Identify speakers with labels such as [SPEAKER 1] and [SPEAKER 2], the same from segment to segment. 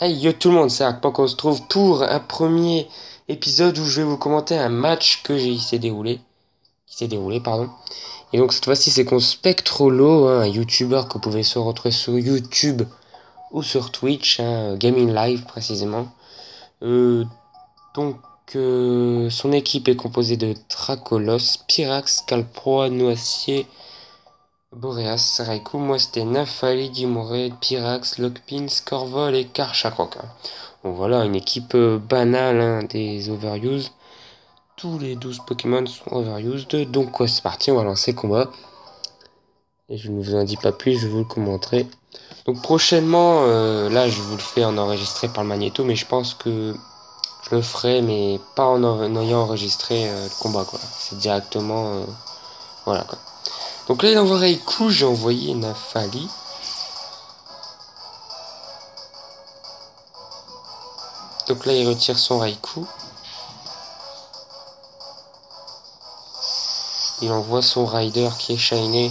[SPEAKER 1] Hey yo tout le monde, c'est Arc, on se trouve pour un premier épisode où je vais vous commenter un match qui s'est déroulé, pardon. Et donc cette fois-ci c'est contre Spectrolo, un YouTuber que vous pouvez se retrouver sur YouTube ou sur Twitch, Gaming Live précisément. Euh, son équipe est composée de Dracolos, Pyrax, Calproa, Noacier, Boreas, Raikou, Moisté, Nafali, Dimoré, Pyrax, Lockpin, Scorvol et Karchakrok. Bon voilà, une équipe banale des overuse. Tous les 12 Pokémon sont overused. Donc c'est parti, on va lancer le combat. Et je ne vous en dis pas plus, je vous le commenterai. Donc prochainement, là je vous le fais en enregistré par le magnéto, mais je pense que je le ferai, mais pas en ayant enregistré le combat quoi. C'est directement, voilà quoi. Donc là il envoie Raikou, j'ai envoyé Nafali. Donc là il retire son Raikou. Il envoie son Rider qui est shiné.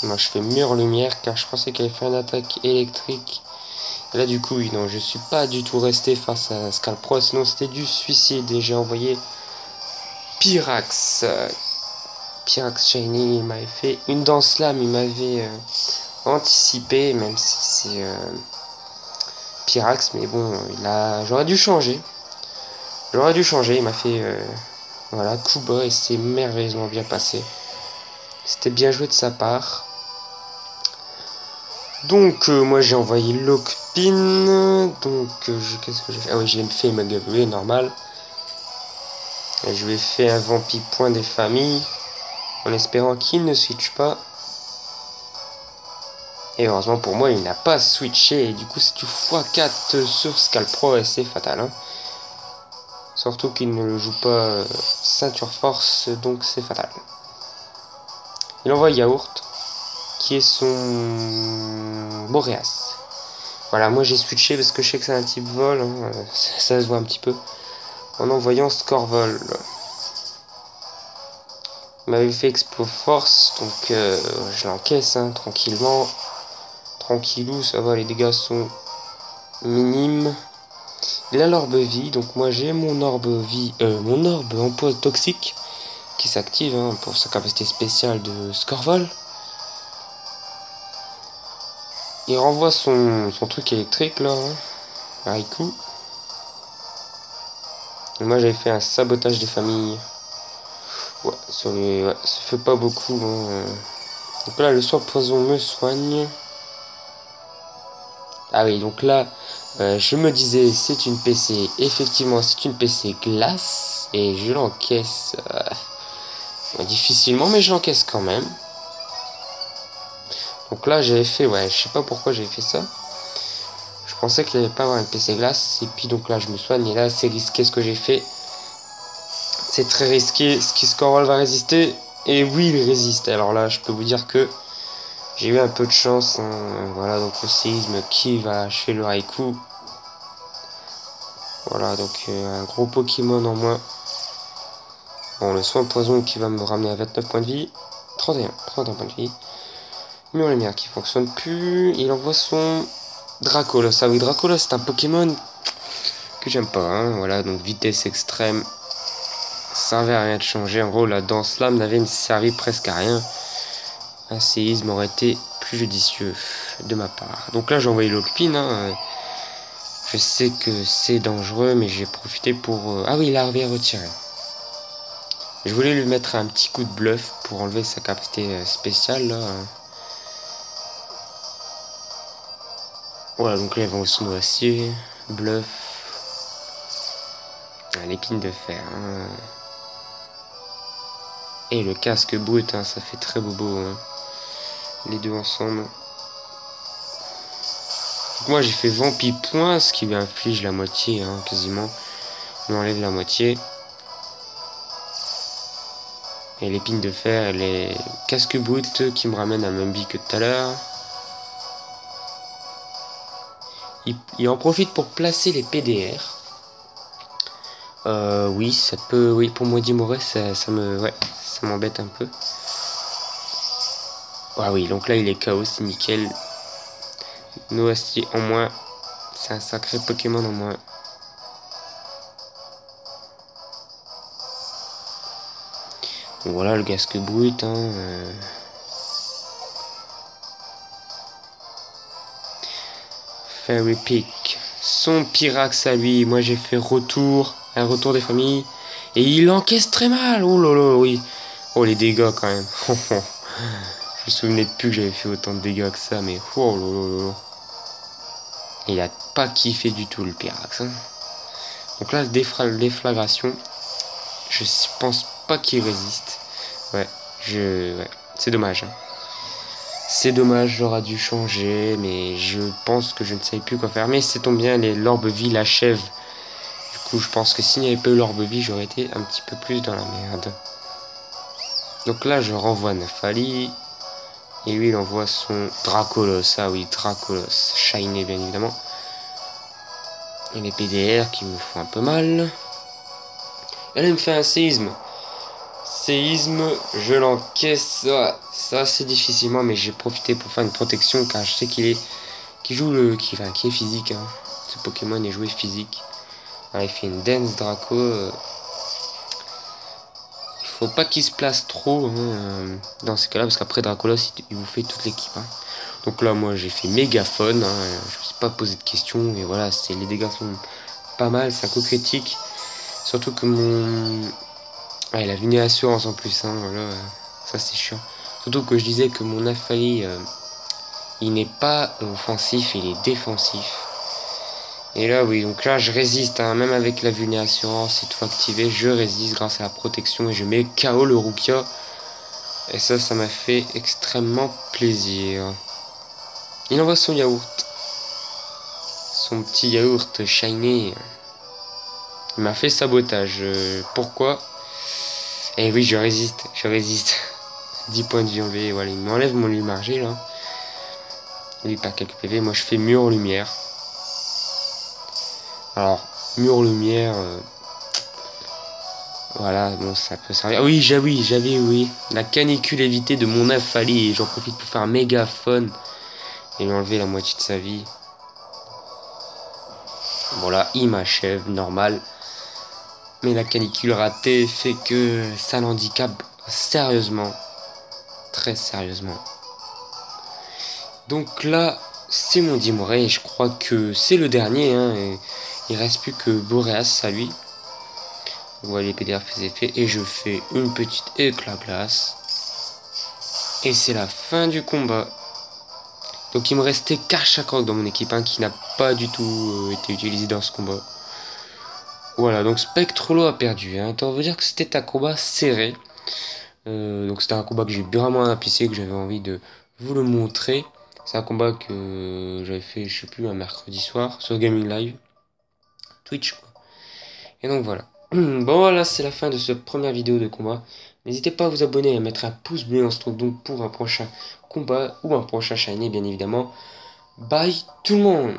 [SPEAKER 1] Moi je fais mur lumière car je pensais qu'elle allait faire une attaque électrique. Et là du coup oui, non, je suis pas du tout resté face à Scalpro, sinon c'était du suicide. Et j'ai envoyé Pyrax. Pyrax Shiny, il m'avait fait une danse lame, il m'avait anticipé, même si c'est Pyrax, mais bon, j'aurais dû changer. Il m'a fait voilà, coup bas et c'est merveilleusement bien passé. C'était bien joué de sa part. Donc moi j'ai envoyé Lockpin. Donc qu'est-ce que j'ai fait? Ah oui, j'ai fait ma gaverie normal. Et je lui ai fait un Vampi point des familles. En espérant qu'il ne switch pas. Et heureusement pour moi il n'a pas switché. Et du coup c'est du x4 sur Scalpro et c'est fatal. Hein. Surtout qu'il ne le joue pas ceinture force. Donc c'est fatal. Il envoie Yaourt. Qui est son Boreas. Voilà, moi j'ai switché parce que je sais que c'est un type vol, hein, ça se voit un petit peu. En envoyant Scorvol. Il m'avait fait Expo Force, donc je l'encaisse hein, tranquillement. Tranquillou, ça va, les dégâts sont minimes. Il a l'orbe vie, donc moi j'ai mon orbe vie, mon orbe emploi toxique qui s'active hein, pour sa capacité spéciale de Scorvol. Il renvoie son truc électrique là, hein, Raikou. Et moi j'avais fait un sabotage des familles. Ouais, ça fait pas beaucoup. Hein. Donc là le soin poison me soigne. Ah oui, donc là je me disais c'est une PC. Effectivement c'est une PC glace. Et je l'encaisse difficilement, mais je l'encaisse quand même. Donc là j'avais fait, ouais, je sais pas pourquoi j'avais fait ça. Je pensais qu'il allait pas avoir une PC glace. Et puis donc là je me soigne. Et là c'est risqué ce que j'ai fait. C'est très risqué. Ce qui Scorol va résister. Et oui il résiste. Alors là je peux vous dire que j'ai eu un peu de chance. Hein. Voilà, donc le séisme qui va achever le Raikou. Voilà, donc un gros Pokémon en moins. Bon, le soin poison qui va me ramener à 29 points de vie. 31 points de vie. Mur lumière qui fonctionne plus. Il envoie son Dracolos. Ah oui, Dracolos c'est un Pokémon que j'aime pas. Hein. Voilà, donc vitesse extrême. Ça servait à rien de changer. En gros, la danse lame n'avait servi presque à rien. Un séisme aurait été plus judicieux de ma part. Donc là, j'ai envoyé Lockpin. Hein. Je sais que c'est dangereux, mais j'ai profité pour... Ah oui, il a retiré. Je voulais lui mettre un petit coup de bluff pour enlever sa capacité spéciale. Là. Voilà, donc là, ils vont se noyer. Bluff. L'épine de fer. Hein. Et le casque brut, hein, ça fait très bobo. Hein. Les deux ensemble. Donc moi, j'ai fait Vampi point, ce qui lui inflige la moitié, hein, quasiment. Il enlève la moitié. Et l'épine de fer, elle est casque brut qui me ramène à même vie que tout à l'heure. Il en profite pour placer les PDR. Oui, ça peut. Oui, pour moi, Dimoré, ça m'embête un peu. Ah oui, donc là, il est KO, c'est nickel. Noasty en moins. C'est un sacré Pokémon en moins. Donc voilà le gasque brut. Hein, Fairy Peak. Son Pyrax à lui. Moi j'ai fait retour. Un retour des familles. Et il encaisse très mal. Oh là là, oui. Oh les dégâts quand même. Je me souvenais plus que j'avais fait autant de dégâts que ça. Mais oh là là là. Il a pas kiffé du tout le Pyrax. Hein. Donc là, déflagration. Je pense pas qu'il résiste. Ouais, ouais. C'est dommage. Hein. C'est dommage, j'aurais dû changer, mais je pense que je ne savais plus quoi faire. Mais c'est tombe bien, l'orbe vie l'achève. Du coup, je pense que s'il n'y avait pas eu l'orbe vie, j'aurais été un petit peu plus dans la merde. Donc là, je renvoie Nafali. Et lui, il envoie son Dracolos. Ah oui, Dracolos. Shiny, bien évidemment. Et les PDR qui me font un peu mal. Elle me fait un séisme. Séisme, je l'encaisse. Ça c'est difficilement, mais j'ai profité pour faire une protection car je sais qu'il est physique. Hein. Ce Pokémon est joué physique. Alors, il fait une Dance Draco. Il faut pas qu'il se place trop hein, dans ces cas-là, parce qu'après Dracolos, il vous fait toute l'équipe. Hein. Donc là, moi j'ai fait mégaphone. Hein, je me suis pas posé de questions. Et voilà, les dégâts sont pas mal. C'est un coup critique. Surtout que il a une assurance en plus, hein, voilà, ça c'est chiant. Surtout que je disais que mon Nafali, il n'est pas offensif, il est défensif. Et là, oui, donc là, je résiste, hein, même avec la vulnérassurance et tout activé, je résiste grâce à la protection et je mets KO le Rukia. Et ça m'a fait extrêmement plaisir. Il envoie son yaourt. Son petit yaourt shiny. Il m'a fait sabotage. Pourquoi ? Eh oui, je résiste. 10 points de vie enlevés, voilà, il m'enlève mon Lumargé là. Il perd quelques PV, moi je fais mur lumière. Alors, mur lumière, voilà, bon ça peut servir. Oui, oui. La canicule évitée de mon Nafali et j'en profite pour faire un mégaphone et lui enlever la moitié de sa vie. Voilà, il m'achève, normal. Mais la canicule ratée fait que ça l'handicape sérieusement. Très sérieusement. Donc là, c'est mon Dimoré et je crois que c'est le dernier. Hein, et il reste plus que Boreas à lui. On voit les PDR fait effet et je fais une petite éclat glace. Et c'est la fin du combat. Donc il me restait Karchakrok dans mon équipe hein, qui n'a pas du tout été utilisé dans ce combat. Voilà, donc Spectrolo a perdu. Hein. Autant vous dire que c'était un combat serré. Donc c'était un combat que j'ai vraiment apprécié, que j'avais envie de vous le montrer. C'est un combat que j'avais fait, je sais plus, un mercredi soir sur Gaming Live. Twitch quoi. Et donc voilà. Bon voilà, c'est la fin de cette première vidéo de combat. N'hésitez pas à vous abonner et à mettre un pouce bleu. On se retrouve donc pour un prochain combat ou un prochain shiny bien évidemment. Bye tout le monde.